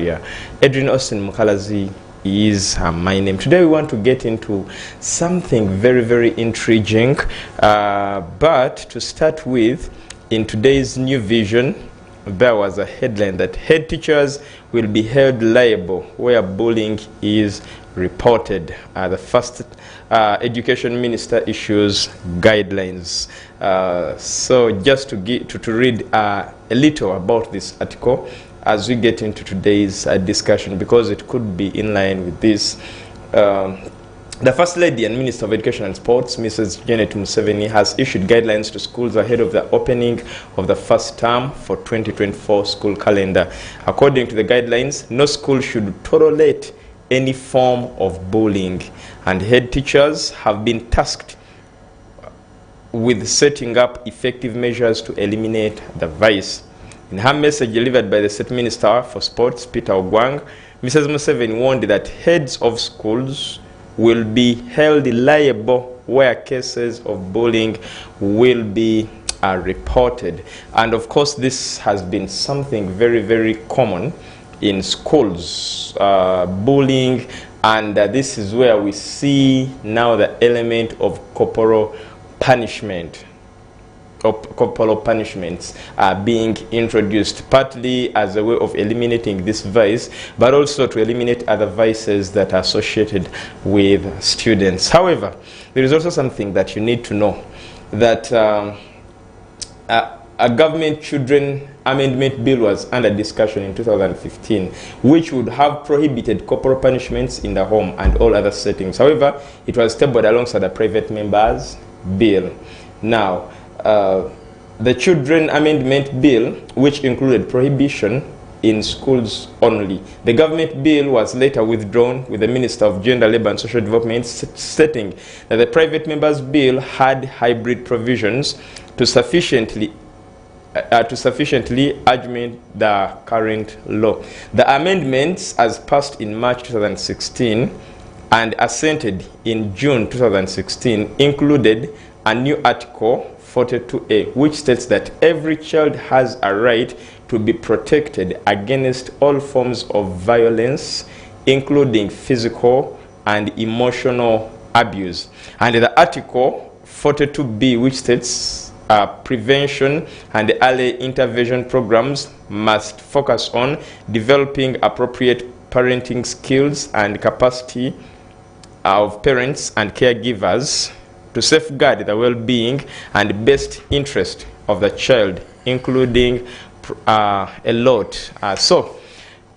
area. Edwin Austin Mukalazi is my name. Today we want to get into something very, very intriguing. But to start with, in today's New Vision, there was a headline that head teachers will be held liable where bullying is reported. The first education minister issues guidelines. So just to read a little about this article as we get into today's discussion, because it could be in line with this. The First Lady and Minister of Education and Sports, Mrs. Janet Museveni, has issued guidelines to schools ahead of the opening of the first term for 2024 school calendar. According to the guidelines, no school should tolerate any form of bullying, and head teachers have been tasked with setting up effective measures to eliminate the vice. In her message delivered by the State Minister for Sports, Peter Ogwang, Mrs. Museveni warned that heads of schools will be held liable where cases of bullying will be reported. And of course, this has been something very, very common in schools, bullying, and this is where we see now the element of corporal punishment. Corporal punishments are being introduced, partly as a way of eliminating this vice, but also to eliminate other vices that are associated with students. However, there is also something that you need to know, that a government children amendment bill was under discussion in 2015, which would have prohibited corporal punishments in the home and all other settings. However, it was tabled alongside a private member's bill. Now, the Children Amendment Bill, which included prohibition in schools only. The government bill was later withdrawn, with the Minister of Gender, Labour and Social Development stating that the private members' bill had hybrid provisions to sufficiently augment the current law. The amendments, as passed in March 2016 and assented in June 2016, included a new article 42A, which states that every child has a right to be protected against all forms of violence, including physical and emotional abuse. And the article 42B, which states prevention and early intervention programs must focus on developing appropriate parenting skills and capacity of parents and caregivers to safeguard the well-being and best interest of the child, including a lot. So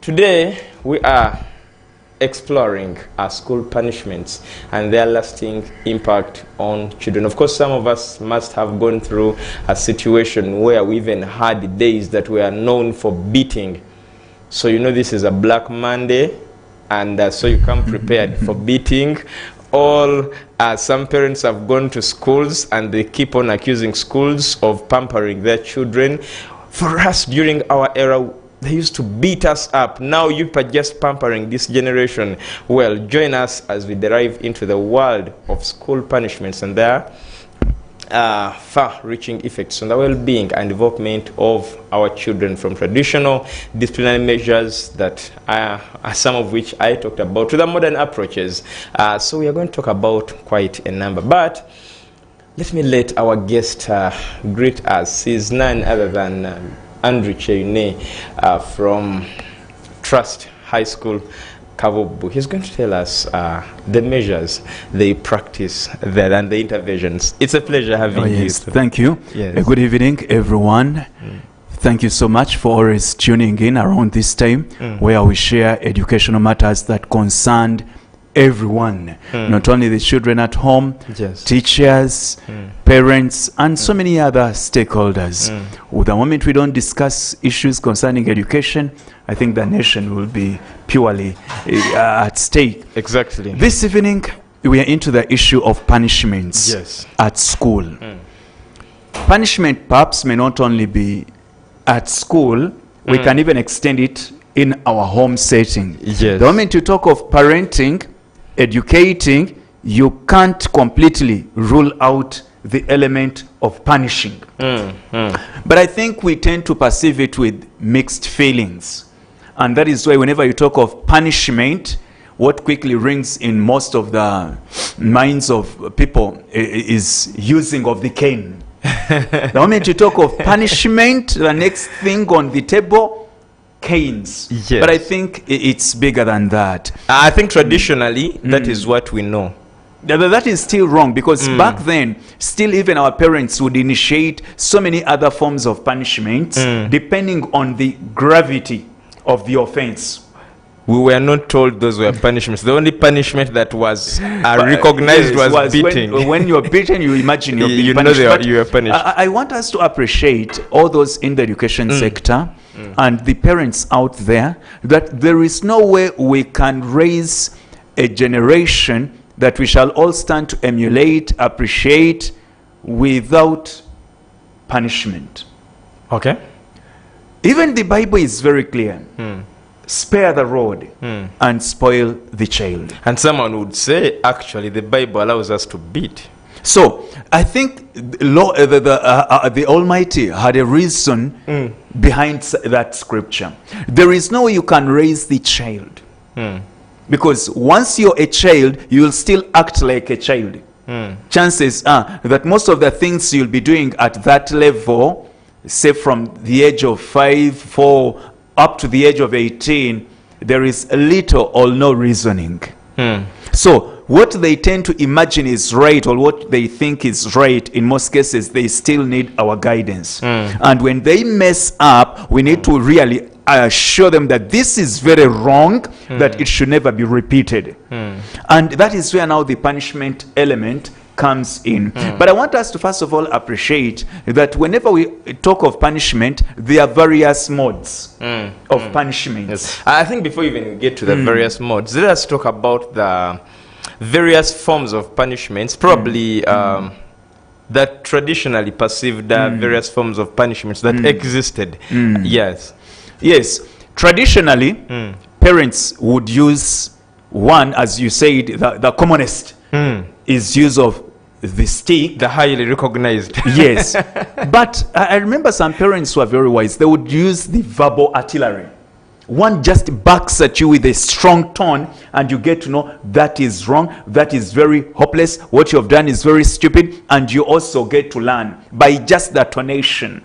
today we are exploring school punishments and their lasting impact on children. Of course, some of us must have gone through a situation where we even had days that were known for beating. So you know this is a Black Monday, and so you come prepared for beating. Some parents have gone to schools and they keep on accusing schools of pampering their children. For us, during our era, they used to beat us up. Now you are just pampering this generation. Well, join us as we dive into the world of school punishments and their far-reaching effects on the well-being and development of our children, from traditional disciplinary measures that some of which I talked about, to the modern approaches. So we are going to talk about quite a number. But let me let our guest greet us. He's none other than Andrew Cheune from Trust High School, Kavubu. He's going to tell us the measures they practice there and the interventions. It's a pleasure having you. Yes, thank you. Yes. Good evening, everyone. Thank you so much for always tuning in around this time where we share educational matters that concern everyone, not only the children at home, Yes. teachers, parents, and so many other stakeholders. The moment we don't discuss issues concerning education, I think the nation will be purely at stake. Exactly. This evening, we are into the issue of punishments Yes. at school. Punishment perhaps may not only be at school, we can even extend it in our home setting. Yes. The moment you talk of parenting, educating, you can't completely rule out the element of punishing. But I think we tend to perceive it with mixed feelings. And that is why whenever you talk of punishment, what quickly rings in most of the minds of people is using of the cane. The moment you talk of punishment, the next thing on the table, canes. Yes. But I think it's bigger than that. I think traditionally that is what we know. That is still wrong, because back then, still even our parents would initiate so many other forms of punishments depending on the gravity of the offense. We were not told those were punishments. The only punishment that was recognized was beating. When you're beaten, you imagine you're being You know punished. they are- But you are punished. I want us to appreciate all those in the education sector and the parents out there, that there is no way we can raise a generation that we shall all stand to emulate, appreciate, without punishment. Okay. Even the Bible is very clear. Spare the rod and spoil the child. And someone would say, actually, the Bible allows us to beat. So I think the Almighty had a reason behind that scripture. There is no way you can raise the child. Because once you're a child, you will still act like a child. Chances are that most of the things you'll be doing at that level, say from the age of 5, 4, up to the age of 18, there is little or no reasoning. So what they tend to imagine is right, or what they think is right, in most cases, they still need our guidance. And when they mess up, we need to really assure them that this is very wrong, that it should never be repeated. And that is where now the punishment element comes in. But I want us to first of all appreciate that whenever we talk of punishment, there are various modes of punishment. Yes. I think before we even get to the various modes, let us talk about the various forms of punishments, probably that traditionally perceived various forms of punishments that existed. Yes. Yes, traditionally, parents would use one, as you said, the commonest is use of the stick. The highly recognized. Yes. But I remember some parents who are very wise. They would use the verbal artillery. One just backs at you with a strong tone, and you get to know that is wrong, that is very hopeless, what you have done is very stupid, and you also get to learn by just the tonation.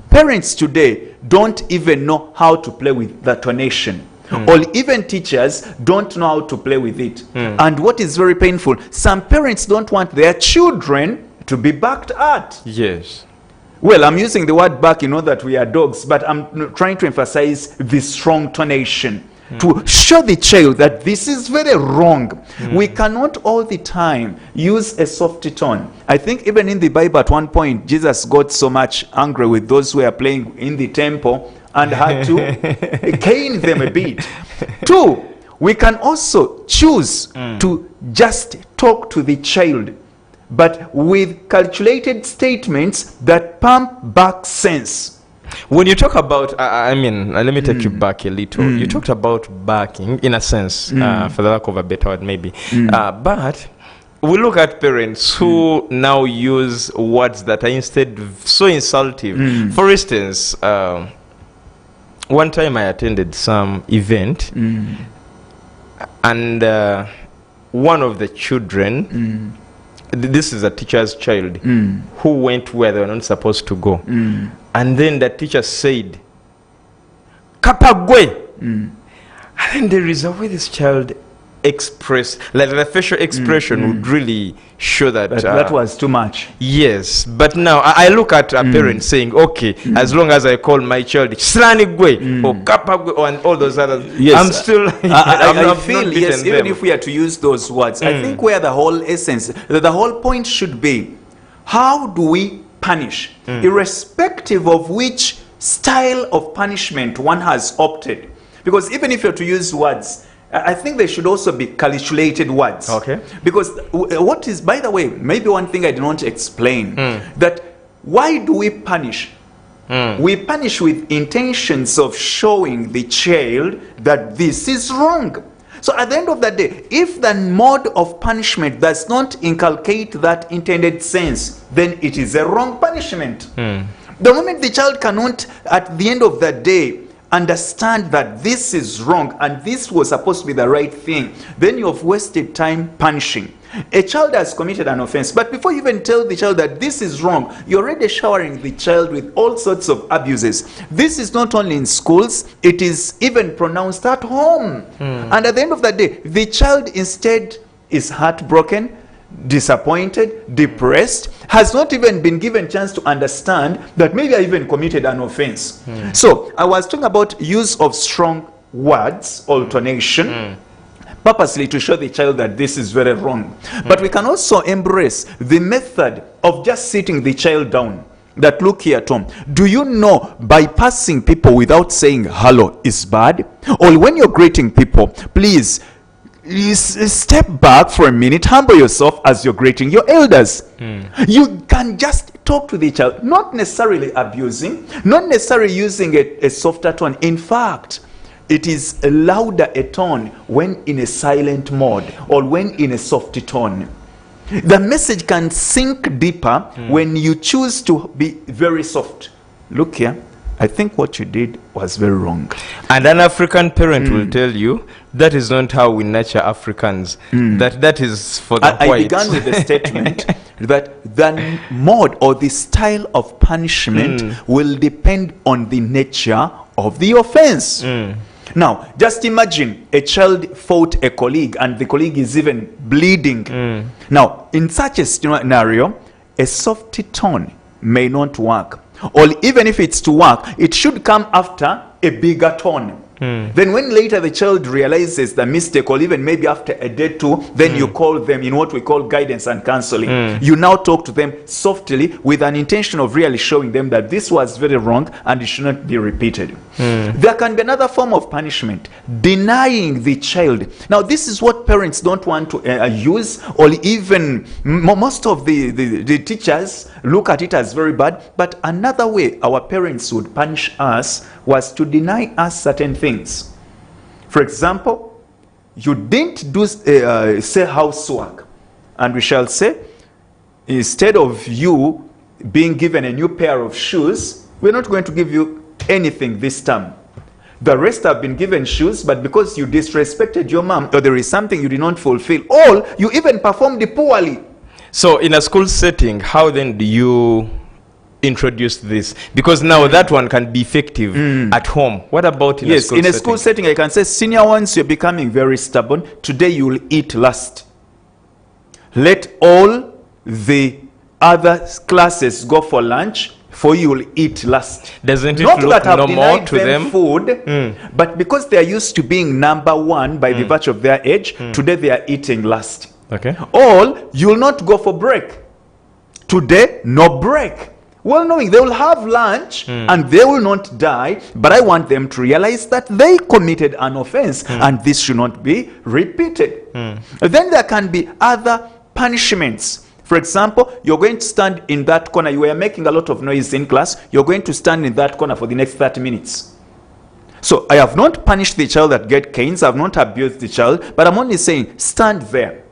Parents today don't even know how to play with the tonation. Or even teachers don't know how to play with it. And what is very painful, some parents don't want their children to be backed at. Yes. Well, I'm using the word back, you know that we are dogs, but I'm trying to emphasize the strong tonation to show the child that this is very wrong. We cannot all the time use a soft tone. I think even in the Bible at one point, Jesus got so much angry with those who were playing in the temple and had to cane them a bit. 2, we can also choose to just talk to the child, but with calculated statements that pump back sense. When you talk about, let me take you back a little. You talked about backing, in a sense, for the lack of a better word, maybe. But we look at parents who now use words that are instead so insultive. For instance, one time I attended some event, and one of the children, this is a teacher's child, who went where they were not supposed to go. And then the teacher said, Kapagwe. And then there is a way this child expressed, like the facial expression would really show that. That was too much. Yes. But now I look at a parent saying, okay, as long as I call my child Slanigwe or Kapagwe and all those others, Yes. I'm still, I feel, yes, even if we are to use those words, I think where the whole essence, the whole point should be, how do we punish, irrespective of which style of punishment one has opted? Because even if you're to use words, I think they should also be calculated words. Okay. Because what is, by the way, maybe one thing I did not explain, that why do we punish? We punish with intentions of showing the child that this is wrong. So at the end of the day, if the mode of punishment does not inculcate that intended sense, then it is a wrong punishment. The moment the child cannot, at the end of the day, understand that this is wrong and this was supposed to be the right thing, then you've wasted time punishing. A child has committed an offense, but before you even tell the child that this is wrong, you're already showering the child with all sorts of abuses. This is not only in schools, it is even pronounced at home. And at the end of the day, the child instead is heartbroken, disappointed, depressed, has not even been given chance to understand that maybe I even committed an offense. So I was talking about use of strong words, alternation, purposely to show the child that this is very wrong. But we can also embrace the method of just sitting the child down. That, look here, Tom, do you know bypassing people without saying hello is bad? Or when you're greeting people, please step back for a minute, humble yourself as you're greeting your elders. You can just talk to the child, not necessarily abusing, not necessarily using a softer tone. In fact, it is a louder a tone when in a silent mode or when in a soft tone. The message can sink deeper when you choose to be very soft. Look here, I think what you did was very wrong. And an African parent will tell you that is not how we nurture Africans. That is for the whites. I began with the statement that the mode or the style of punishment will depend on the nature of the offense. Now, just imagine a child fought a colleague and the colleague is even bleeding. Now, in such a scenario, a soft tone may not work. Or even if it's to work, it should come after a bigger tone. Then when later the child realizes the mistake, or even maybe after a day or two, then you call them in what we call guidance and counseling. You now talk to them softly with an intention of really showing them that this was very wrong and it should not be repeated. There can be another form of punishment, denying the child. Now this is what parents don't want to use, or even most of the teachers look at it as very bad. But another way our parents would punish us was to deny us certain things. For example, you didn't do say housework, and we shall say, instead of you being given a new pair of shoes, we're not going to give you anything this term. The rest have been given shoes, but because you disrespected your mom, or there is something you did not fulfill, or you even performed poorly. So in a school setting, how then do you introduce this? Because now that one can be effective at home. What about in a school setting? Yes, in a school setting, I can say, senior ones, you're becoming very stubborn. Today you will eat last. Let all the other classes go for lunch, for you will eat last. Doesn't it not look that I've normal denied to them food, but because they are used to being number one by the virtue of their age, today they are eating last. Okay. Or you will not go for break. Today, no break. Well knowing they will have lunch and they will not die, but I want them to realize that they committed an offense and this should not be repeated. Then there can be other punishments. For example, you're going to stand in that corner. You were making a lot of noise in class. You're going to stand in that corner for the next 30 minutes. So I have not punished the child that get canes. I have not abused the child, but I'm only saying stand there.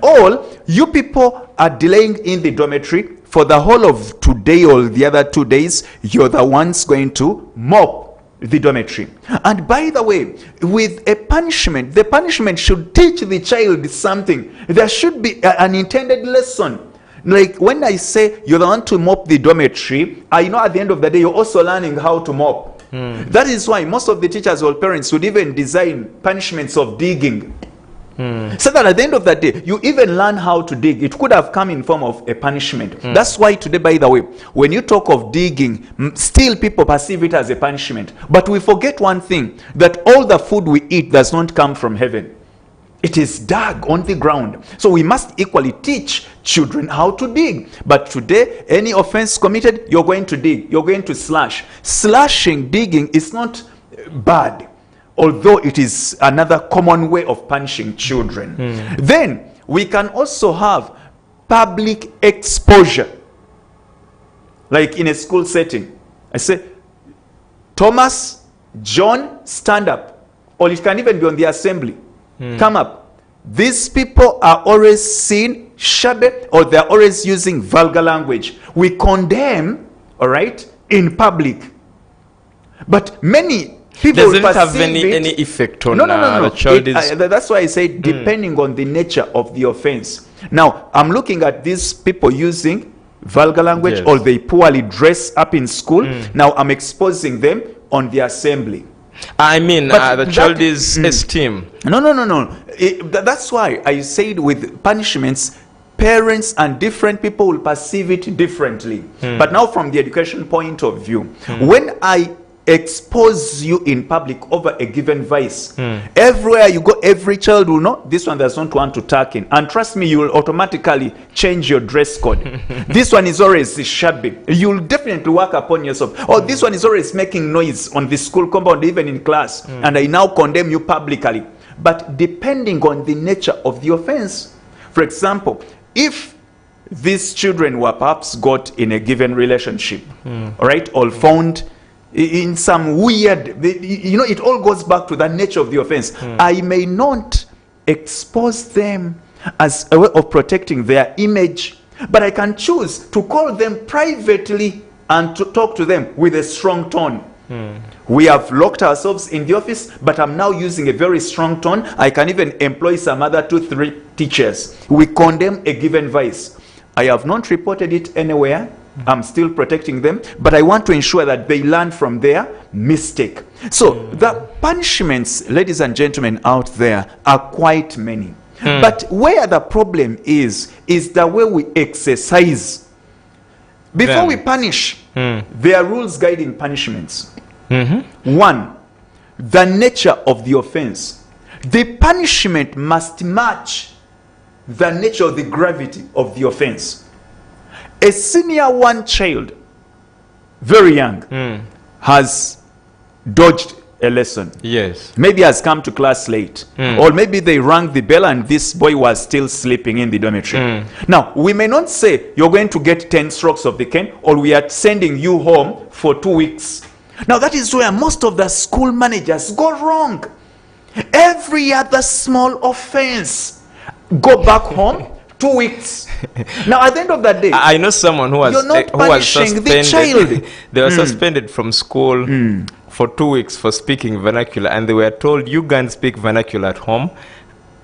Or you people are delaying in the dormitory for the whole of today or the other 2 days. You're the ones going to mop the dormitory. And by the way, with a punishment, the punishment should teach the child something. There should be an intended lesson. Like when I say you're the one to mop the dormitory, I know at the end of the day you're also learning how to mop. That is why most of the teachers or parents would even design punishments of digging. So that at the end of the day, you even learn how to dig. It could have come in form of a punishment. That's why today, by the way, when you talk of digging, still people perceive it as a punishment. But we forget one thing, that all the food we eat does not come from heaven. It is dug on the ground. So we must equally teach children how to dig. But today, any offense committed, you're going to dig. You're going to slash. Slashing, digging is not bad, although it is another common way of punishing children. Then we can also have public exposure. Like in a school setting, I say, Thomas, John, stand up. Or it can even be on the assembly. Come up. These people are always seen shabby, or they're always using vulgar language. We condemn, all right, in public. But many People Doesn't have perceive any it- effect on no, no, no, no. the child is... That's why I say depending on the nature of the offense. Now, I'm looking at these people using vulgar language, Yes. or they poorly dress up in school. Now, I'm exposing them on the assembly. I mean, But the that- child is esteemed. No, no, no, no. That's why I said with punishments, parents and different people will perceive it differently. But now from the education point of view, when I expose you in public over a given vice, everywhere you go, every child will know this one does not want to tuck in. And trust me, you will automatically change your dress code. This one is always shabby. You'll definitely work upon yourself. Or this one is always making noise on the school compound, even in class. And I now condemn you publicly. But depending on the nature of the offense, for example, if these children were perhaps got in a given relationship, all right, or found in some weird, it all goes back to the nature of the offense. I may not expose them as a way of protecting their image, but I can choose to call them privately and to talk to them with a strong tone. We have locked ourselves in the office, but I'm now using a very strong tone. I can even employ some other 2-3 teachers. We condemn a given vice. I have not reported it anywhere. I'm still protecting them, but I want to ensure that they learn from their mistake. So the punishments, ladies and gentlemen out there, are quite many. But where the problem is the way we exercise. Before we punish, there are rules guiding punishments. One, the nature of the offense. The punishment must match the nature of the gravity of the offense. A senior one child, very young, has dodged a lesson. Yes. Maybe has come to class late. Or maybe they rang the bell and this boy was still sleeping in the dormitory. Now, we may not say you're going to get 10 strokes of the cane, or we are sending you home for 2 weeks. Now, that is where most of the school managers go wrong. Every other small offense, go back home, 2 weeks. Now, at the end of the day, I know someone who was, you're not who was punishing the suspended. child. They were suspended from school for 2 weeks for speaking vernacular, and they were told, you can speak vernacular at home.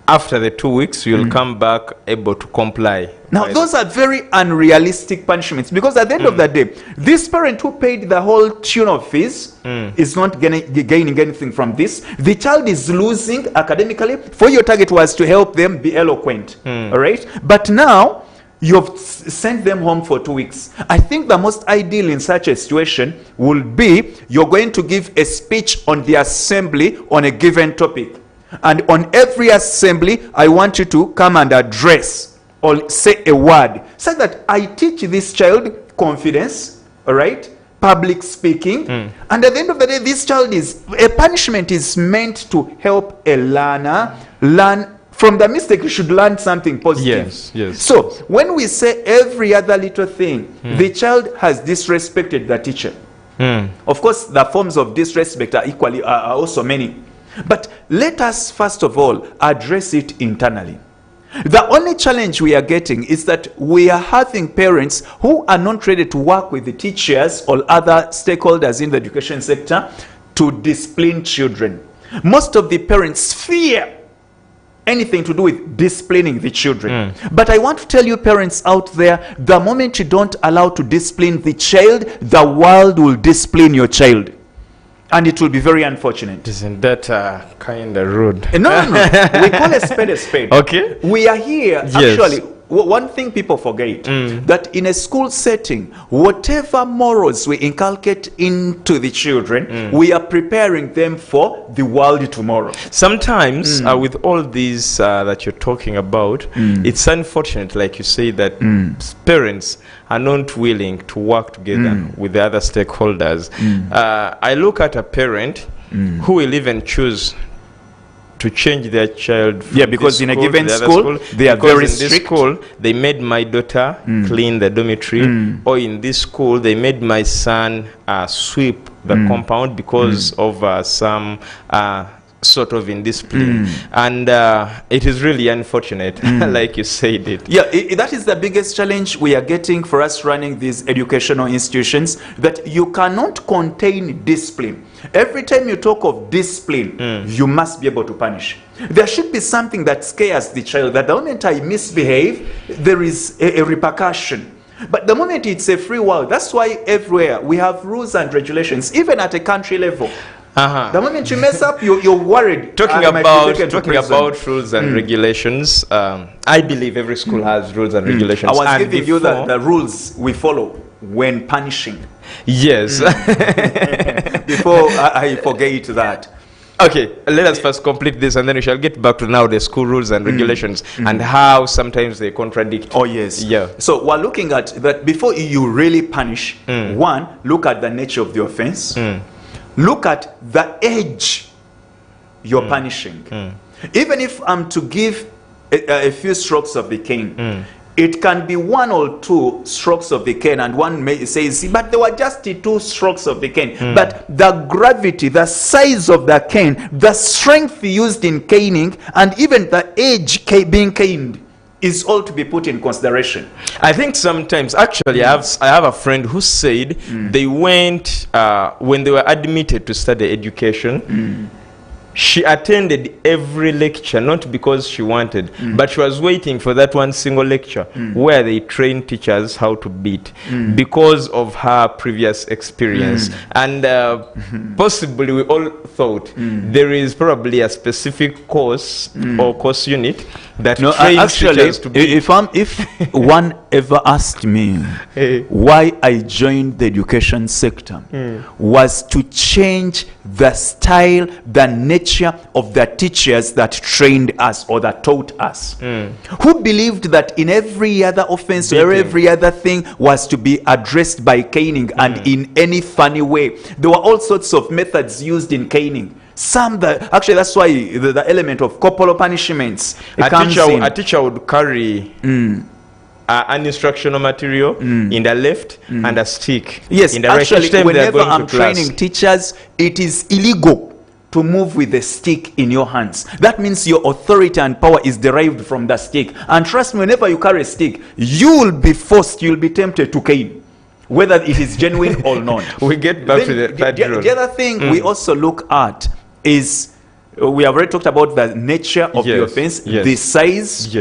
After the 2 weeks, you'll come back able to comply. Now, those are very unrealistic punishments, because at the end of the day, this parent who paid the whole tune of fees is not gaining anything from this. The child is losing academically. For your target was to help them be eloquent, all right? But now, you've sent them home for 2 weeks. I think the most ideal in such a situation will be you're going to give a speech on the assembly on a given topic. And on every assembly, I want you to come and address or say a word, so that I teach this child confidence, all right, public speaking. And at the end of the day, this child a punishment is meant to help a learner learn from the mistake. You should learn something positive. Yes, yes. So when we say every other little thing, the child has disrespected the teacher. Of course, the forms of disrespect are also many. But let us first of all address it internally. The only challenge we are getting is that we are having parents who are not ready to work with the teachers or other stakeholders in the education sector to discipline children. Most of the parents fear anything to do with disciplining the children. But I want to tell you, parents out there, the moment you don't allow to discipline the child, the world will discipline your child. And it will be very unfortunate. Isn't that kind of rude? No. We call a spade a spade. Okay. We are here. Yes. Actually, one thing people forget, that in a school setting, whatever morals we inculcate into the children, we are preparing them for the world tomorrow. Sometimes, with all these that you're talking about, it's unfortunate, like you say, that parents are not willing to work together with the other stakeholders. I look at a parent who will even choose to change their child from because this in a school given to the school, other they are because very in this strict. school they made my daughter clean the dormitory, or in this school they made my son sweep the compound because of some sort of indiscipline. And it is really unfortunate, like you said it. Yeah, that is the biggest challenge we are getting for us running these educational institutions, that you cannot contain discipline. Every time you talk of discipline, you must be able to punish. There should be something that scares the child, that the moment I misbehave, there is a repercussion. But the moment it's a free world, that's why everywhere we have rules and regulations, even at a country level. The moment you mess up, you're worried. Talking about rules and regulations, I believe every school has rules and regulations. I was and giving you the rules we follow when punishing. Yes. Before I forget that. Okay, let us first complete this, and then we shall get back to now the school rules and regulations and how sometimes they contradict. Oh, yes. Yeah. So we're looking at that before you really punish. One, look at the nature of the offense. Look at the age you're punishing. Even if I'm to give a few strokes of the cane, it can be 1 or 2 strokes of the cane, and one may say, see, but there were just 2 strokes of the cane. But the gravity, the size of the cane, the strength used in caning, and even the age being caned is all to be put in consideration. I think sometimes, actually, I have a friend who said they went, when they were admitted to study education, she attended every lecture, not because she wanted, but she was waiting for that one single lecture where they train teachers how to beat because of her previous experience. And possibly we all thought there is probably a specific course or course unit that trains teachers to beat. If one ever asked me why I joined the education sector, was to change the style, the nature of the teachers that trained us or that taught us, who believed that in every other offense or every other thing was to be addressed by caning and in any funny way. There were all sorts of methods used in caning. Actually, that's why the element of corporal punishments a teacher would carry an instructional material in the left and a stick in the right. Actually, whenever I'm training teachers, it is illegal to move with the stick in your hands. That means your authority and power is derived from the stick. And trust me, whenever you carry a stick, you'll be tempted to cane, whether it is genuine or not. We get back to the other thing we also look at is, we have already talked about the nature of the offense, the size,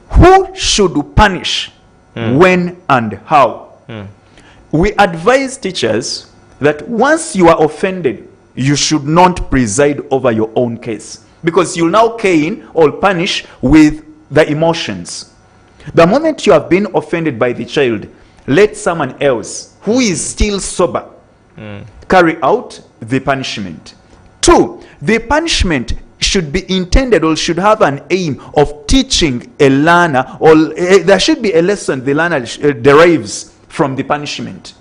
who should punish, when and how. We advise teachers that once you are offended, you should not preside over your own case, because you'll now cane or punish with the emotions. The moment you have been offended by the child, let someone else who is still sober carry out the punishment. 2, the punishment should be intended or should have an aim of teaching a learner, or there should be a lesson the learner derives from the punishment.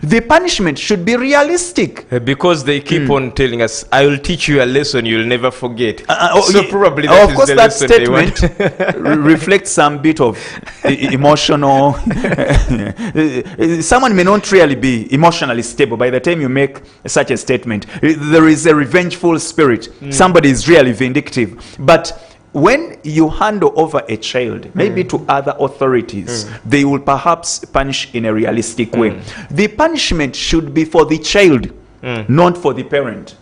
The punishment should be realistic. Because they keep on telling us, I will teach you a lesson you'll never forget. So probably that of is course the that lesson statement they want. reflects some bit of emotional. Someone may not really be emotionally stable by the time you make such a statement. There is a revengeful spirit. Somebody is really vindictive. But when you hand over a child, maybe to other authorities, they will perhaps punish in a realistic way. The punishment should be for the child, not for the parent.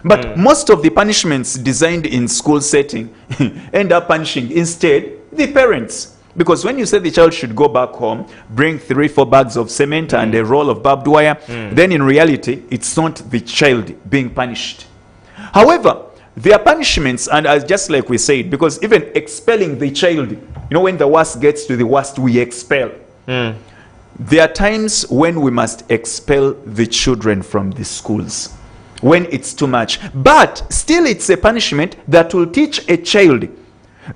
But most of the punishments designed in school setting end up punishing instead the parents. Because when you say the child should go back home, bring 3-4 bags of cement and a roll of barbed wire, then in reality, it's not the child being punished. However, there are punishments, and just like we said, because even expelling the child, when the worst gets to the worst, we expel. There are times when we must expel the children from the schools, when it's too much. But still, it's a punishment that will teach a child.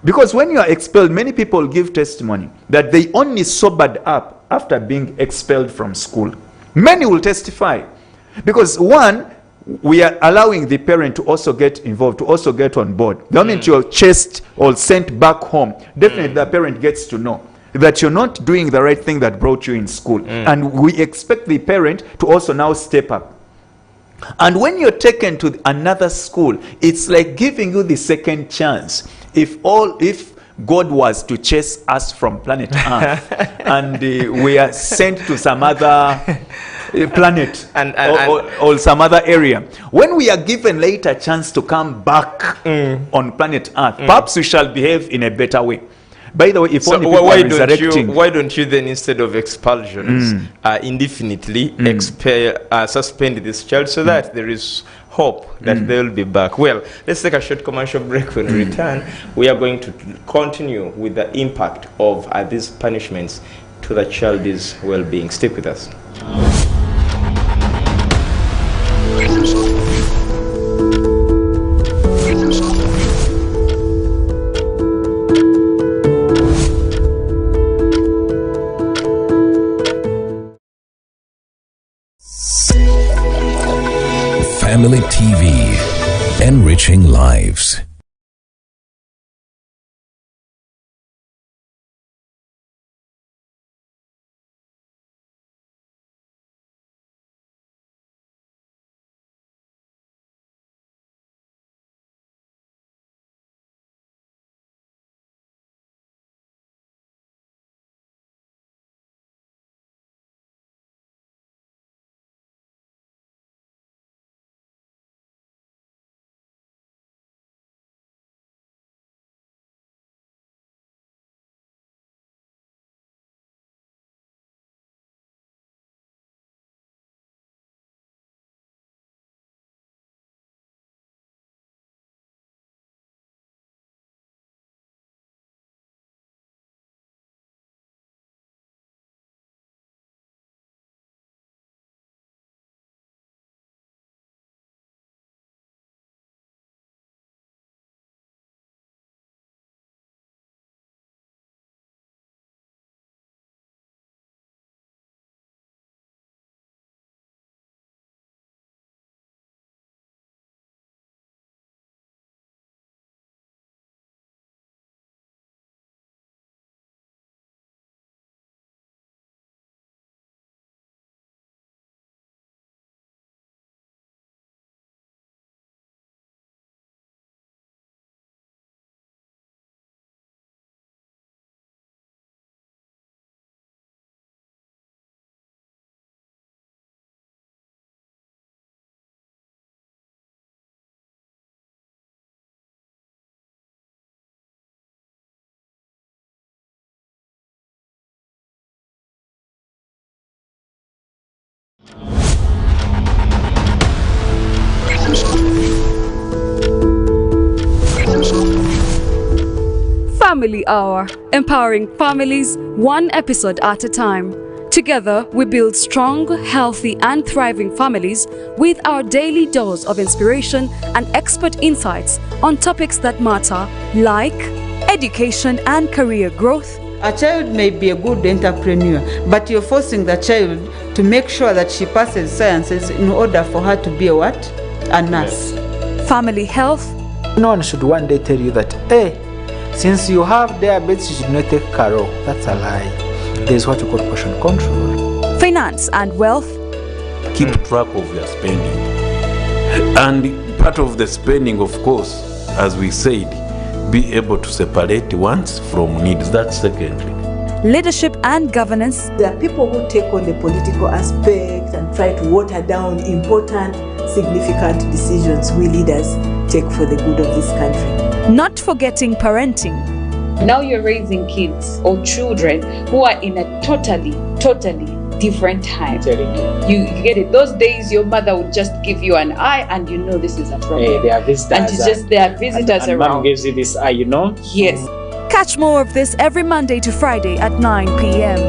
Because when you are expelled, many people give testimony that they only sobered up after being expelled from school. Many will testify. Because one, we are allowing the parent to also get involved, to also get on board. The moment you're chased or sent back home, definitely the parent gets to know that you're not doing the right thing that brought you in school. And we expect the parent to also now step up. And when you're taken to another school, it's like giving you the second chance. If God was to chase us from planet Earth and we are sent to some other planet or some other area, when we are given later a chance to come back on planet Earth, perhaps we shall behave in a better way. By the way, if so only people are resurrecting, why don't you then, instead of expulsions, indefinitely suspend this child so that there is hope that they will be back? Well, let's take a short commercial break. When we return, we are going to continue with the impact of these punishments to the child's well-being. Stick with us. Family TV, enriching lives. Family Hour, empowering families one episode at a time. Together, we build strong, healthy, and thriving families with our daily dose of inspiration and expert insights on topics that matter, like education and career growth. A child may be a good entrepreneur, but you're forcing the child to make sure that she passes sciences in order for her to be a what? A nurse. Family health. No one should one day tell you that, hey, since you have diabetes, you should not take Caro. That's a lie. There's what you call portion control. Finance and wealth. Keep track of your spending. And part of the spending, of course, as we said, be able to separate wants from needs. That's secondly. Leadership and governance. There are people who take on the political aspect and try to water down important, significant decisions we leaders take for the good of this country. Not forgetting parenting. Now you're raising kids or children who are in a totally different time. You get it. Those days your mother would just give you an eye and you know this is a problem. Hey, there are visitors. And there are visitors and around. Mom gives you this eye, you know? Yes. Catch more of this every Monday to Friday at 9 p.m.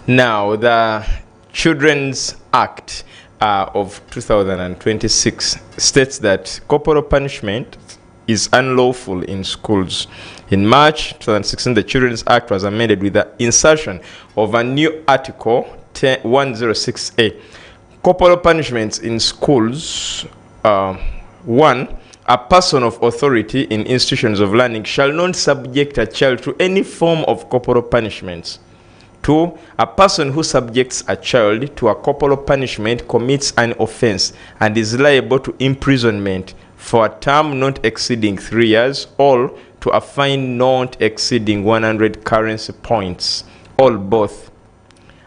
Now, the Children's Act of 2026 states that corporal punishment is unlawful in schools. In March 2016, the Children's Act was amended with the insertion of a new Article 106A. Corporal punishments in schools, 1. a person of authority in institutions of learning shall not subject a child to any form of corporal punishments. 2. A person who subjects a child to a corporal punishment commits an offense and is liable to imprisonment for a term not exceeding 3 years, or to a fine not exceeding 100 currency points, or both.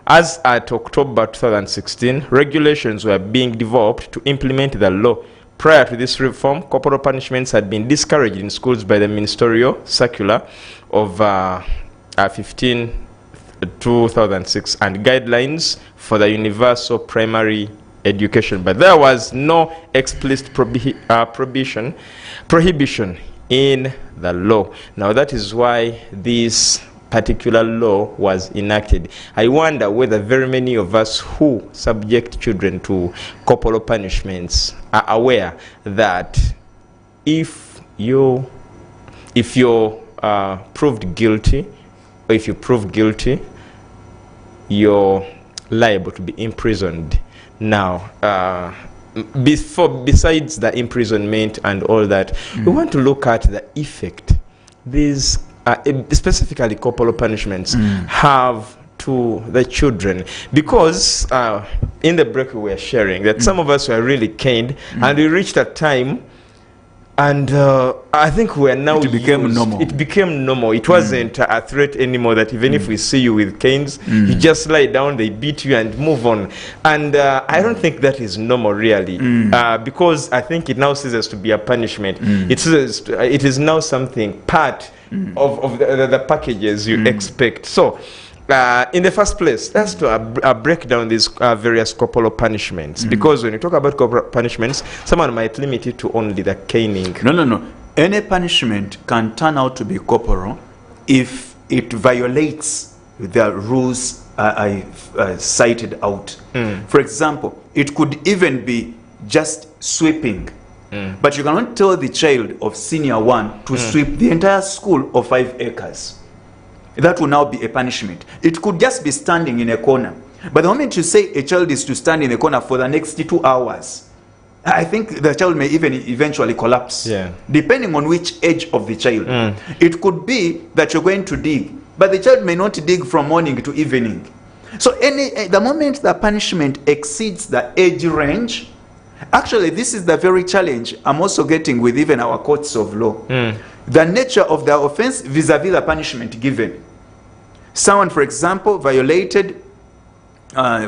As at October 2016, regulations were being developed to implement the law. Prior to this reform, corporal punishments had been discouraged in schools by the ministerial circular of 2006 and guidelines for the universal primary education, but there was no explicit prohibition in the law. Now that is why this particular law was enacted. I wonder whether very many of us who subject children to corporal punishments are aware that if you're proved guilty, or if you prove guilty, you're liable to be imprisoned. Now, besides the imprisonment and all that, we want to look at the effect these specifically corporal punishments have to the children, because in the break we were sharing that some of us were really caned, and we reached a time, and I think we are now It became normal. It became normal. It wasn't a threat anymore that even if we see you with canes, you just lie down, they beat you and move on. And I don't think that is normal really, because I think it now ceases to be a punishment. It is now something part of the packages you expect. So in the first place, that's to break down these various corporal punishments, because when you talk about corporal punishments, someone might limit it to only the caning. No. Any punishment can turn out to be corporal if it violates the rules I cited out. For example, it could even be just sweeping. But you cannot tell the child of senior 1 to sweep the entire school of 5 acres. That will now be a punishment. It could just be standing in a corner. But the moment you say a child is to stand in a corner for the next 2 hours, I think the child may even eventually collapse, depending on which age of the child. It could be that you're going to dig, but the child may not dig from morning to evening. So the moment the punishment exceeds the age range, actually this is the very challenge I'm also getting with even our courts of law. The nature of the offense vis-a-vis the punishment given. Someone, for example, violated,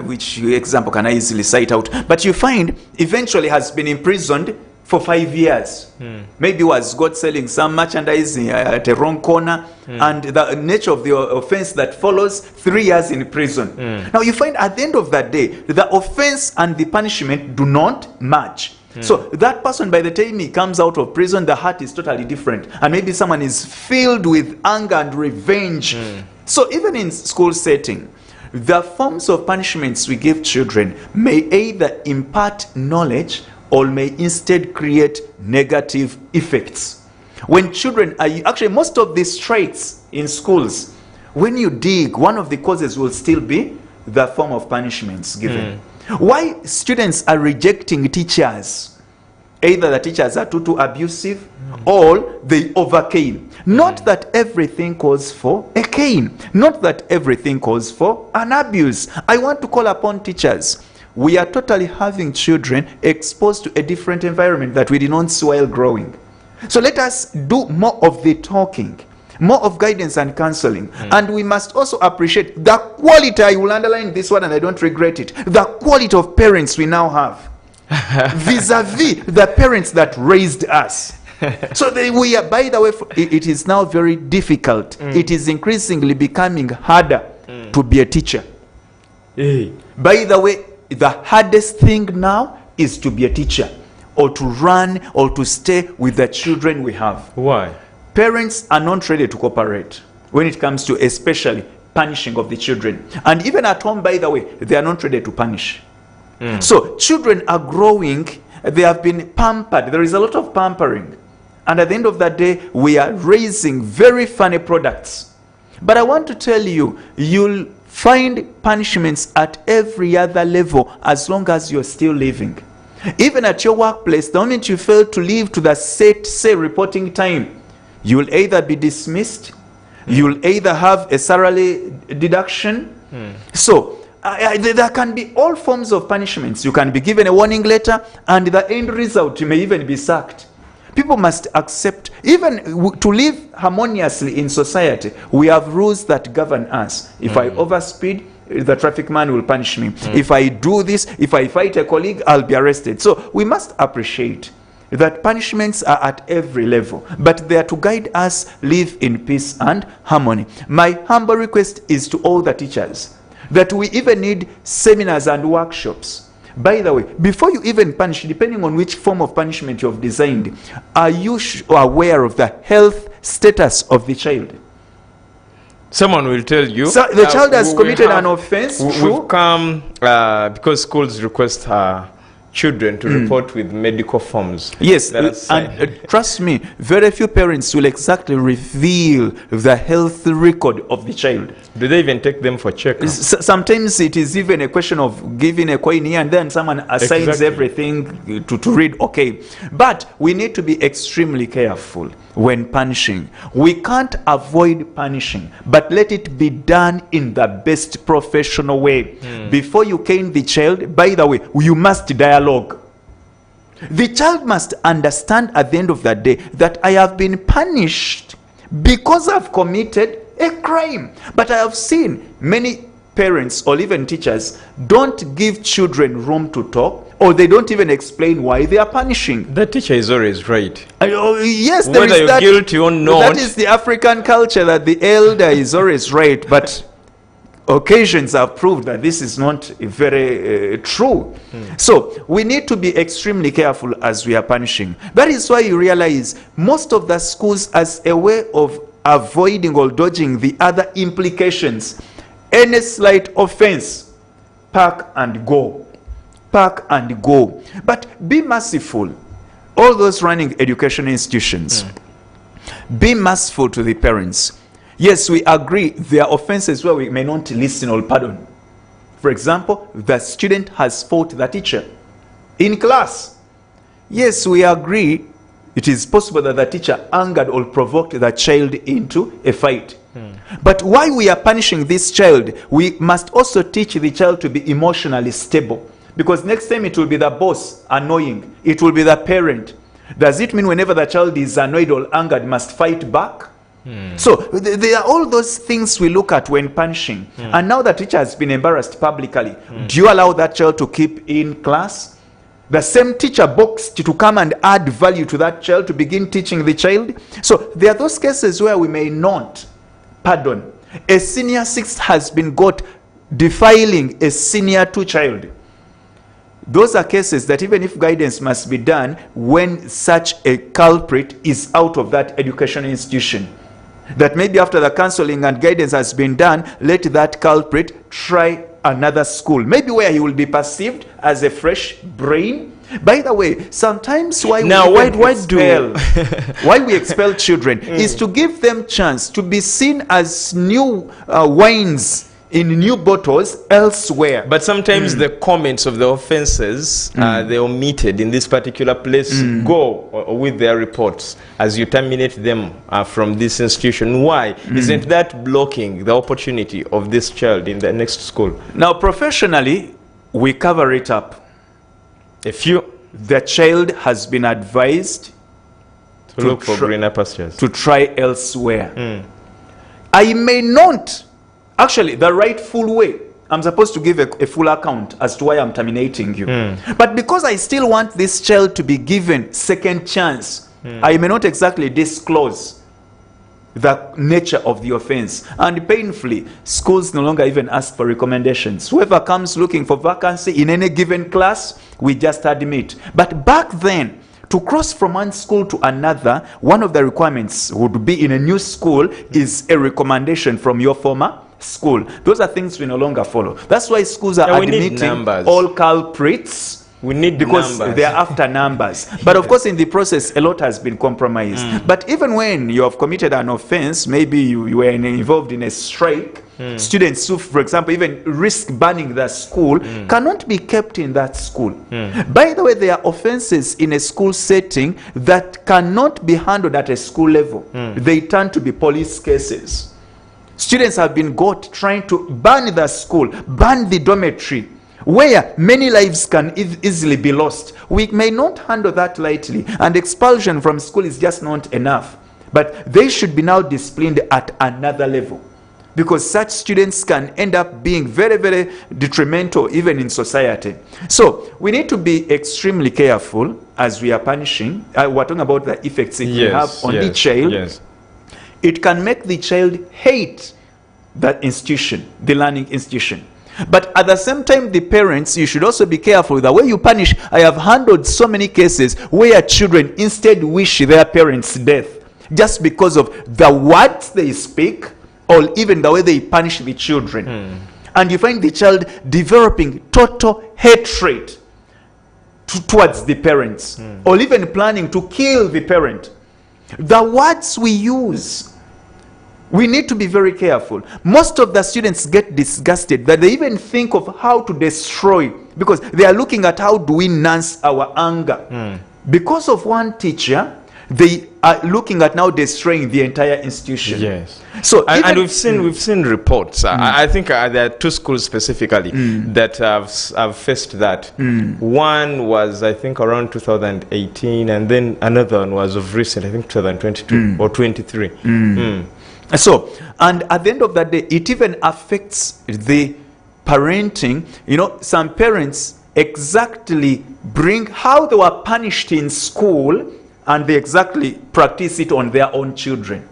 which example can I easily cite out, but you find eventually has been imprisoned for 5 years. Maybe was got selling some merchandise at a wrong corner, and the nature of the offense that follows, 3 years in prison. Now you find at the end of that day, the offense and the punishment do not match. So that person, by the time he comes out of prison, the heart is totally different, and maybe someone is filled with anger and revenge. So even in school setting, the forms of punishments we give children may either impart knowledge or may instead create negative effects. When children are actually, most of the strikes in schools, when you dig, one of the causes will still be the form of punishments given. Why students are rejecting teachers? Either the teachers are too abusive or they overcame. Not that everything calls for a cane. Not that everything calls for an abuse. I want to call upon teachers. We are totally having children exposed to a different environment that we did not see while growing. So let us do more of the talking, more of guidance and counseling. And we must also appreciate the quality, I will underline this one and I don't regret it, the quality of parents we now have vis-a-vis the parents that raised us. So we are, by the way, it is now very difficult. It is increasingly becoming harder to be a teacher. By the way, the hardest thing now is to be a teacher, or to run, or to stay with the children we have. Why? Parents are not ready to cooperate when it comes to especially punishing of the children. And even at home, by the way, they are not ready to punish. So children are growing, they have been pampered. There is a lot of pampering. And at the end of that day, we are raising very funny products. But I want to tell you, you'll find punishments at every other level as long as you're still living. Even at your workplace, the moment you fail to live to the set, say, reporting time, you will either be dismissed, you will either have a salary deduction. So there can be all forms of punishments. You can be given a warning letter, and the end result, you may even be sacked. People must accept, even to live harmoniously in society, we have rules that govern us. If I overspeed, the traffic man will punish me. If I do this, if I fight a colleague, I'll be arrested. So we must appreciate that punishments are at every level, but they are to guide us live in peace and harmony. My humble request is to all the teachers that we even need seminars and workshops. By the way, before you even punish, depending on which form of punishment you have designed, are you aware of the health status of the child? Someone will tell you. So the child has committed an offense. We've come because schools request children to report with medical forms. Yes, and trust me, very few parents will exactly reveal the health record of the child. Do they even take them for checkup? Sometimes it is even a question of giving a coin here and then someone assigns everything to read, okay. But we need to be extremely careful when punishing. We can't avoid punishing, but let it be done in the best professional way. Before you cane the child, by the way, you must dialogue. The child must understand at the end of the day that I have been punished because I've committed a crime. But I have seen many parents or even teachers don't give children room to talk, or they don't even explain why they are punishing. The teacher is always right. Yes, there whether is that, you're guilty or not. That is the African culture, that the elder is always right. But occasions have proved that this is not very true. So we need to be extremely careful as we are punishing. That is why you realize most of the schools, as a way of avoiding or dodging the other implications, any slight offense, pack and go. Pack and go. But be merciful. All those running education institutions, be merciful to the parents. Yes, we agree there are offenses where we may not listen or pardon. For example, the student has fought the teacher in class. Yes, we agree it is possible that the teacher angered or provoked the child into a fight. But while we are punishing this child, we must also teach the child to be emotionally stable. Because next time it will be the boss annoying, it will be the parent. Does it mean whenever the child is annoyed or angered, must fight back? So there are all those things we look at when punishing. And now the teacher has been embarrassed publicly. Do you allow that child to keep in class? The same teacher boxed to come and add value to that child to begin teaching the child. So there are those cases where we may not pardon. A senior 6 has been got defiling a senior 2 child. Those are cases that even if guidance must be done, when such a culprit is out of that education institution, that maybe after the counseling and guidance has been done, let that culprit try another school, maybe where he will be perceived as a fresh brain. By the way, sometimes why we expel children is to give them chance to be seen as new wines in new bottles elsewhere. But sometimes the comments of the offenses, they omitted in this particular place, go with their reports as you terminate them from this institution. Why? Isn't that blocking the opportunity of this child in the next school? Now, professionally, we cover it up. If the child has been advised to look for greener pastures, to try elsewhere. I may not. Actually, the rightful way, I'm supposed to give a full account as to why I'm terminating you. But because I still want this child to be given second chance, I may not exactly disclose the nature of the offense. And painfully, schools no longer even ask for recommendations. Whoever comes looking for vacancy in any given class, we just admit. But back then, to cross from one school to another, one of the requirements would be in a new school is a recommendation from your former school. Those are things we no longer follow. That's why schools are admitting all culprits We need because numbers. they are after numbers. But of course, in the process, a lot has been compromised. But even when you have committed an offense, maybe you were involved in a strike, students who, for example, even risk banning the school, cannot be kept in that school. By the way, there are offenses in a school setting that cannot be handled at a school level. They turn to be police cases. Students have been got trying to ban the school, ban the dormitory, where many lives can easily be lost. We may not handle that lightly, and expulsion from school is just not enough. But they should be now disciplined at another level, because such students can end up being very, very detrimental even in society. So we need to be extremely careful as we are punishing. We're talking about the effects it will have on the child. Yes. It can make the child hate that institution, the learning institution. But at the same time, the parents, you should also be careful the way you punish. I have handled so many cases where children instead wish their parents' death just because of the words they speak or even the way they punish the children. And you find the child developing total hatred towards the parents, or even planning to kill the parent. The words we use, we need to be very careful. Most of the students get disgusted that they even think of how to destroy, because they are looking at how do we nurse our anger. Because of one teacher, they are looking at now destroying the entire institution. Yes. So and we've seen reports. I think there are two schools specifically that have faced that. One was, I think, around 2018, and then another one was of recent, I think 2022 or 23. So, and at the end of that day, it even affects the parenting. You know, some parents exactly bring how they were punished in school, and they exactly practice it on their own children.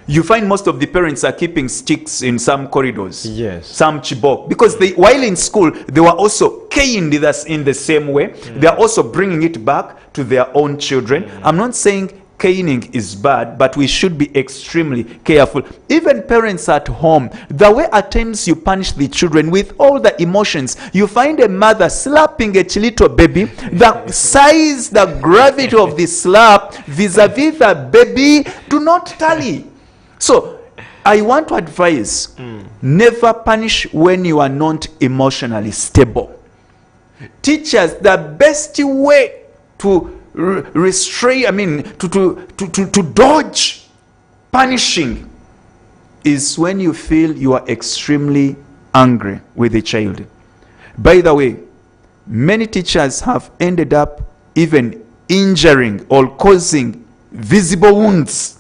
You find most of the parents are keeping sticks in some corridors. Yes. Some chibok. Because while in school, they were also caned in the same way. They are also bringing it back to their own children. I'm not saying caning is bad, but we should be extremely careful. Even parents at home, the way at times you punish the children with all the emotions, you find a mother slapping a little baby, the size, the gravity of the slap vis-a-vis the baby do not tally. So I want to advise, never punish when you are not emotionally stable. Teachers, the best way to restrain, to dodge punishing is when you feel you are extremely angry with the child. By the way, many teachers have ended up even injuring or causing visible wounds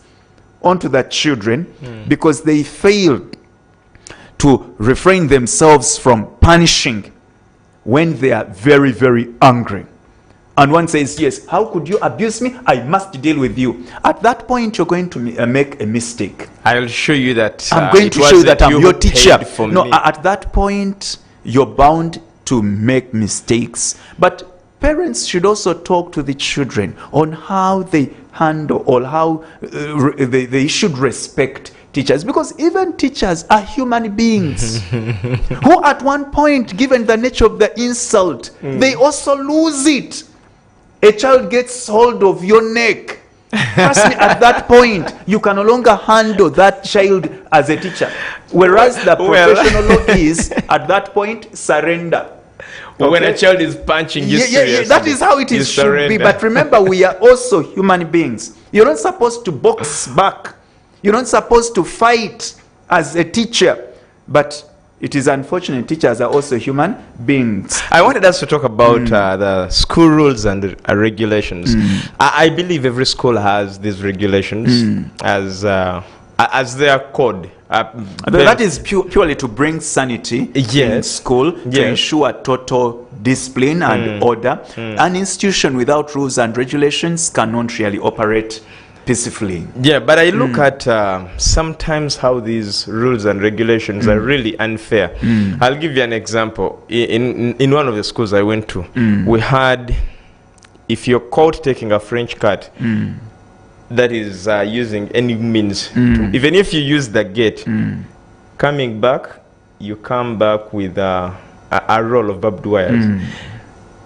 onto the children because they failed to refrain themselves from punishing when they are very, very angry. And one says, yes, how could you abuse me? I must deal with you. At that point, you're going to make a mistake. I'll show you that. I'm going to show you that I'm your teacher. No, me. At that point, you're bound to make mistakes. But parents should also talk to the children on how they handle or how they should respect teachers, because even teachers are human beings who at one point, given the nature of the insult, they also lose it. A child gets hold of your neck. Trust me, at that point, you can no longer handle that child as a teacher. Whereas the professional law is, at that point, surrender. But when a child is punching you seriously, that is how it is should be. But remember, we are also human beings. You're not supposed to box back. You're not supposed to fight as a teacher. But it is unfortunate teachers are also human beings. I wanted us to talk about the school rules and regulations. I believe every school has these regulations as their code. That is purely to bring sanity in school, to ensure total discipline and order. An institution without rules and regulations cannot really operate peacefully. Yeah, but I look at sometimes how these rules and regulations are really unfair. I'll give you an example. In one of the schools I went to, we had, if you're caught taking a French cut, that is using any means, even if you use the gate, coming back, you come back with a roll of barbed wires.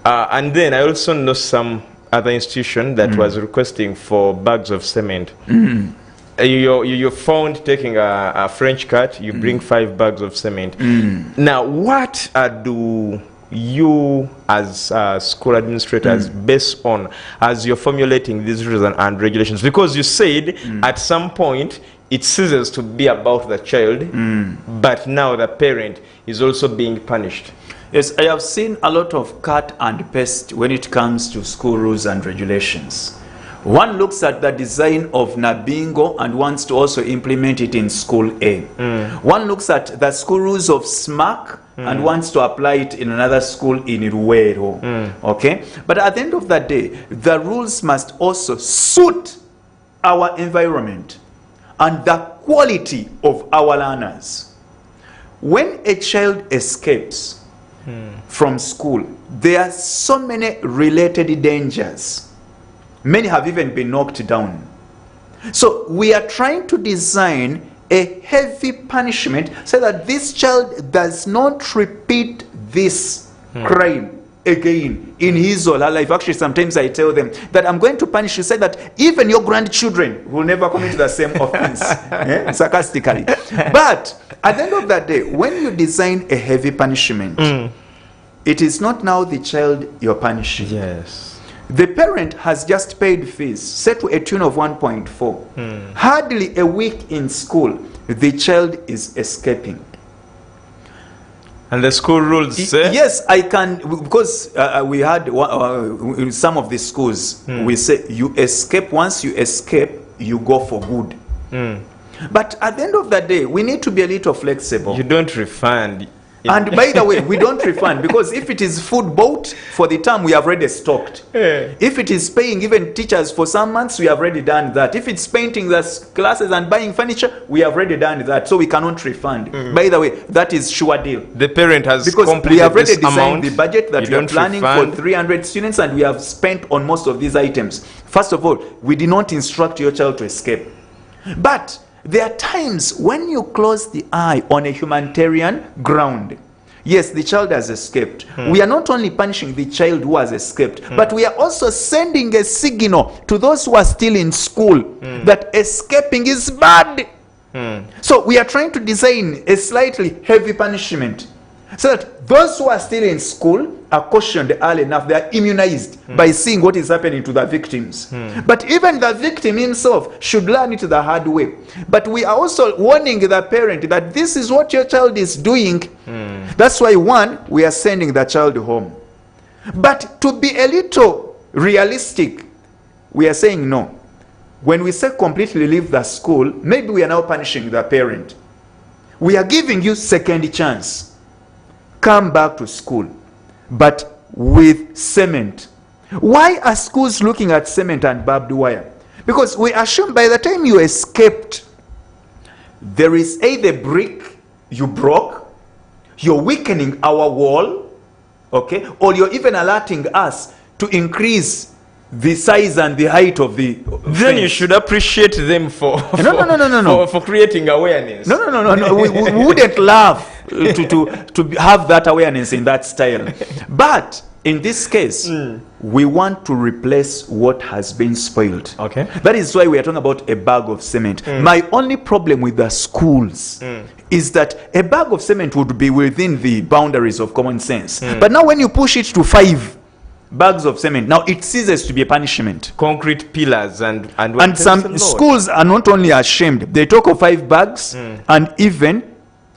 And then I also know some other institution that was requesting for bags of cement. You're found taking a French cut, you bring 5 bags of cement. Now, what do you as school administrators based on as you're formulating these rules and regulations? Because you said at some point it ceases to be about the child, but now the parent is also being punished. Yes, I have seen a lot of cut and paste when it comes to school rules and regulations. One looks at the design of Nabingo and wants to also implement it in school A. One looks at the school rules of SMAC and wants to apply it in another school in Ruero. Okay? But at the end of the day, the rules must also suit our environment and the quality of our learners. When a child escapes from school, there are so many related dangers. Many have even been knocked down. So we are trying to design a heavy punishment so that this child does not repeat this crime again in his or her life. Actually, sometimes I tell them that I'm going to punish you so that even your grandchildren will never commit the same offense. Sarcastically. But at the end of that day, when you design a heavy punishment, it is not now the child you're punishing. Yes. The parent has just paid fees, set to a tune of 1.4. Hardly a week in school, the child is escaping. And the school rules say? Yes, I can, because we had in some of the schools, we say you escape. Once you escape, you go for good. But at the end of the day, we need to be a little flexible. You don't refund. And by the way, we don't refund, because if it is food bought for the term, we have already stocked. If it is paying even teachers for some months, we have already done that. If it's painting the classes and buying furniture, we have already done that. So we cannot refund. By the way, that is sure deal. The parent has because completed we have already this designed amount, the budget that we are planning for 300 students, and we have spent on most of these items. First of all, we did not instruct your child to escape. But there are times when you close the eye on a humanitarian ground. Yes, the child has escaped. We are not only punishing the child who has escaped, but we are also sending a signal to those who are still in school that escaping is bad. So we are trying to design a slightly heavy punishment so that those who are still in school are cautioned early enough. They are immunized by seeing what is happening to the victims. But even the victim himself should learn it the hard way. But we are also warning the parent that this is what your child is doing. That's why, one, we are sending the child home. But to be a little realistic, we are saying no. When we say completely leave the school, maybe we are now punishing the parent. We are giving you second chance. Come back to school, but with cement. Why are schools looking at cement and barbed wire? Because we assume by the time you escaped, there is either brick you broke, you're weakening our wall, okay, or you're even alerting us to increase the size and the height of the Then fence. you should appreciate them for No. for creating awareness. No. We wouldn't love to have that awareness in that style. But in this case, we want to replace what has been spoiled. Okay. That is why we are talking about a bag of cement. My only problem with the schools is that a bag of cement would be within the boundaries of common sense. But now when you push it to 5 bags of cement, now it ceases to be a punishment. Concrete pillars and some schools are not only ashamed, they talk of 5 bags and even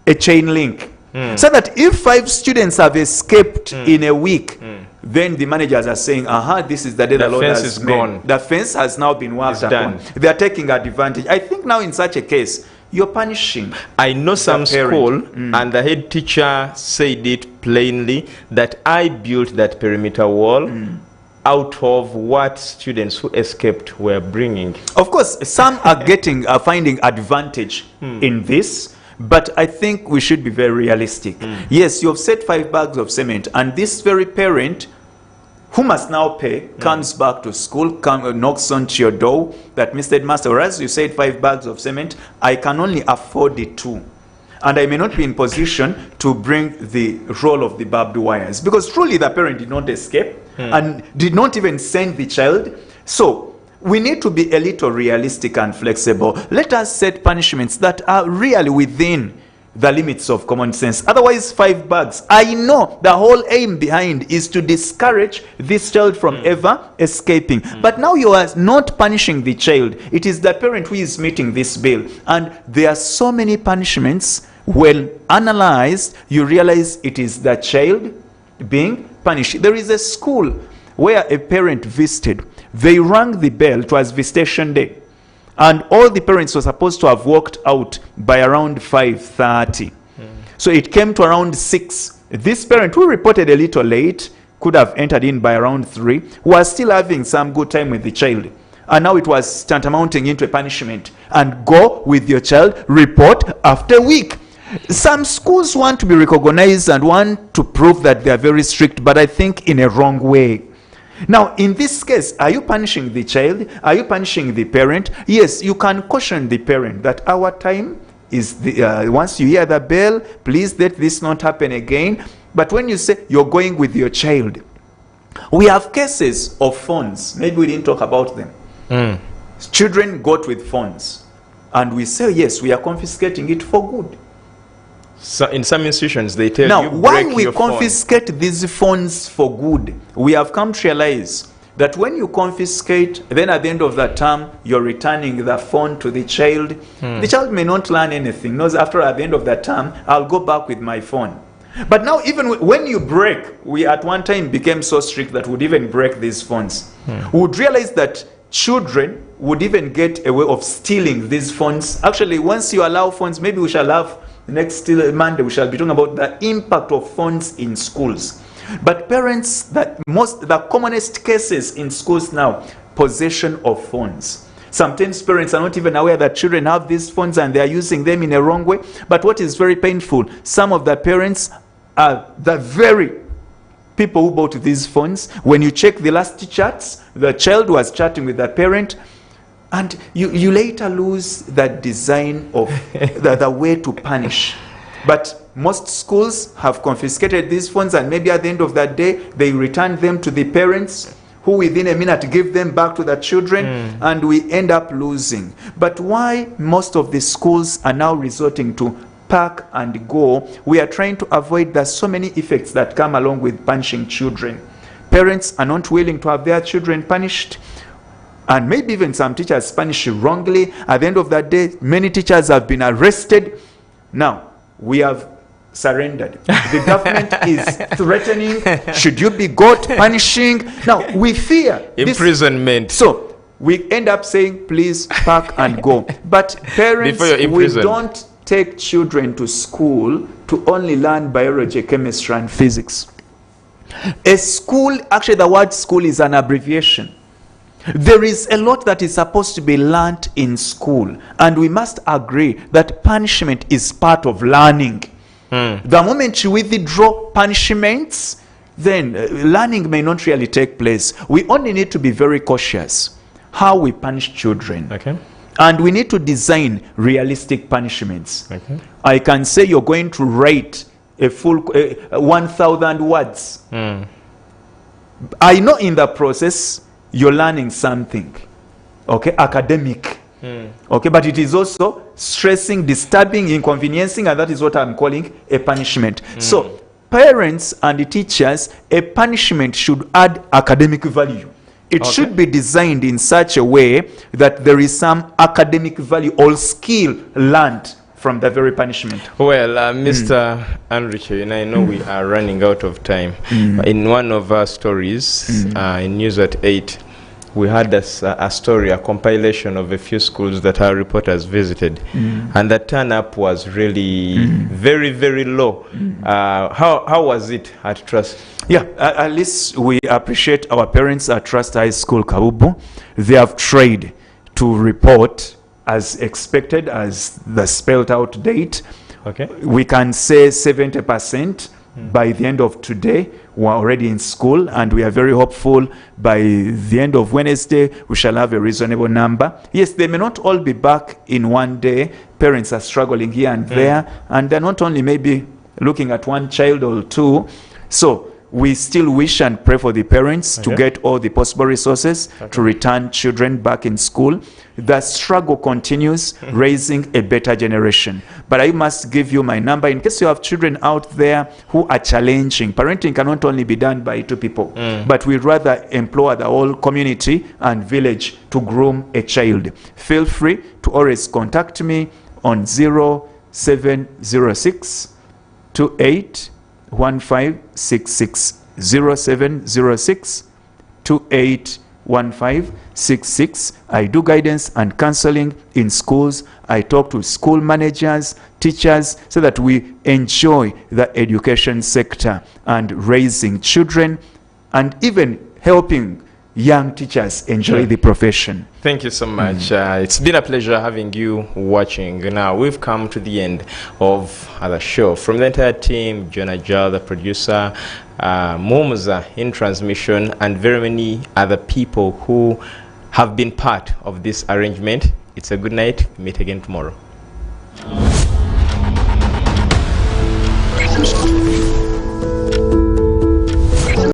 a chain link. So that if 5 students have escaped in a week, then the managers are saying, this is the day the Lord fence has is made. gone. The fence has now been worked It's upon. done. They are taking advantage. I think now in such a case, you're punishing. I know some parent. school, and the head teacher said it plainly, that I built that perimeter wall out of what students who escaped were bringing. Of course, some are finding advantage in this, but I think we should be very realistic. Yes, you have set 5 bags of cement, and this very parent who must now pay comes back to school, knocks on your door, that Mr. Headmaster, whereas you said 5 bags of cement, I can only afford the 2. and I may not be in position to bring the role of the barbed wires, because truly the parent did not escape and did not even send the child. So we need to be a little realistic and flexible. Let us set punishments that are really within the limits of common sense. Otherwise, 5 bags. I know the whole aim behind is to discourage this child from ever escaping. But now you are not punishing the child. It is the parent who is meeting this bill. And there are so many punishments. When analyzed, you realize it is the child being punished. There is a school where a parent visited. They rang the bell. It was visitation day. And all the parents were supposed to have walked out by around 5:30. So it came to around 6. This parent, who reported a little late, could have entered in by around 3, was still having some good time with the child. And now it was tantamounting into a punishment. And go with your child, report after a week. Some schools want to be recognized and want to prove that they are very strict, but I think in a wrong way. Now, in this case, are you punishing the child? Are you punishing the parent? Yes, you can caution the parent that our time is, once you hear the bell, please let this not happen again. But when you say you're going with your child, we have cases of phones. Maybe we didn't talk about them. Children got with phones. And we say, yes, we are confiscating it for good. So in some institutions, they tell now, you, when we confiscate these phones for good, we have come to realize that when you confiscate, then at the end of the term, you're returning the phone to the child. The child may not learn anything. Knows after at the end of the term, I'll go back with my phone. But now, even when you break, we at one time became so strict that we'd even break these phones. We would realize that children would even get a way of stealing these phones. Actually, once you allow phones, maybe we shall have next Monday, we shall be talking about the impact of phones in schools. But parents, the commonest cases in schools now, possession of phones. Sometimes parents are not even aware that children have these phones and they are using them in a wrong way. But what is very painful, some of the parents are the very people who bought these phones. When you check the last chats, the child was chatting with the parent. And you later lose that design of the way to punish. But most schools have confiscated these phones, and maybe at the end of that day, they return them to the parents, who within a minute give them back to the children, and we end up losing. But why most of the schools are now resorting to pack and go, we are trying to avoid the so many effects that come along with punishing children. Parents are not willing to have their children punished. And maybe even some teachers punish wrongly. At the end of that day, many teachers have been arrested. Now, we have surrendered. The government is threatening. Should you be got punishing? Now, we fear imprisonment. So, we end up saying, please pack and go. But parents, we don't take children to school to only learn biology, chemistry, and physics. A school, actually the word school is an abbreviation. There is a lot that is supposed to be learnt in school, and we must agree that punishment is part of learning. The moment you withdraw punishments, then learning may not really take place. We only need to be very cautious how we punish children. Okay. And we need to design realistic punishments. Okay. I can say you're going to write a full 1,000 words. I know in the process, you're learning something, okay, academic, okay, but it is also stressing, disturbing, inconveniencing, and that is what I'm calling a punishment. So, parents and teachers, a punishment should add academic value. It should be designed in such a way that there is some academic value or skill learned from the very punishment. Well, Mr. Enrique, and I know we are running out of time. In one of our stories, in News at 8, we had a story, a compilation of a few schools that our reporters visited. And the turn-up was really very, very low. How was it at Trust? Yeah, at least we appreciate our parents at Trust High School, Kabubu. They have tried to report as expected, as the spelled out date. Okay. We can say 70%. By the end of today, we're already in school, and we are very hopeful by the end of Wednesday, we shall have a reasonable number. Yes, they may not all be back in one day. Parents are struggling here and there, and they're not only maybe looking at one child or two. So we still wish and pray for the parents to get all the possible resources to return children back in school. The struggle continues, raising a better generation. But I must give you my number in case you have children out there who are challenging. Parenting cannot only be done by two people, but we rather employ the whole community and village to groom a child. Feel free to always contact me on 0706 281566 0706 281566. I do guidance and counseling in schools. I talk to school managers, teachers, so that we enjoy the education sector and raising children and even helping young teachers enjoy the profession. Thank you so much. It's been a pleasure having you watching. Now, we've come to the end of the show. From the entire team, Jonah Jal, the producer, Mumuza in transmission, and very many other people who have been part of this arrangement, it's a good night. Meet again tomorrow.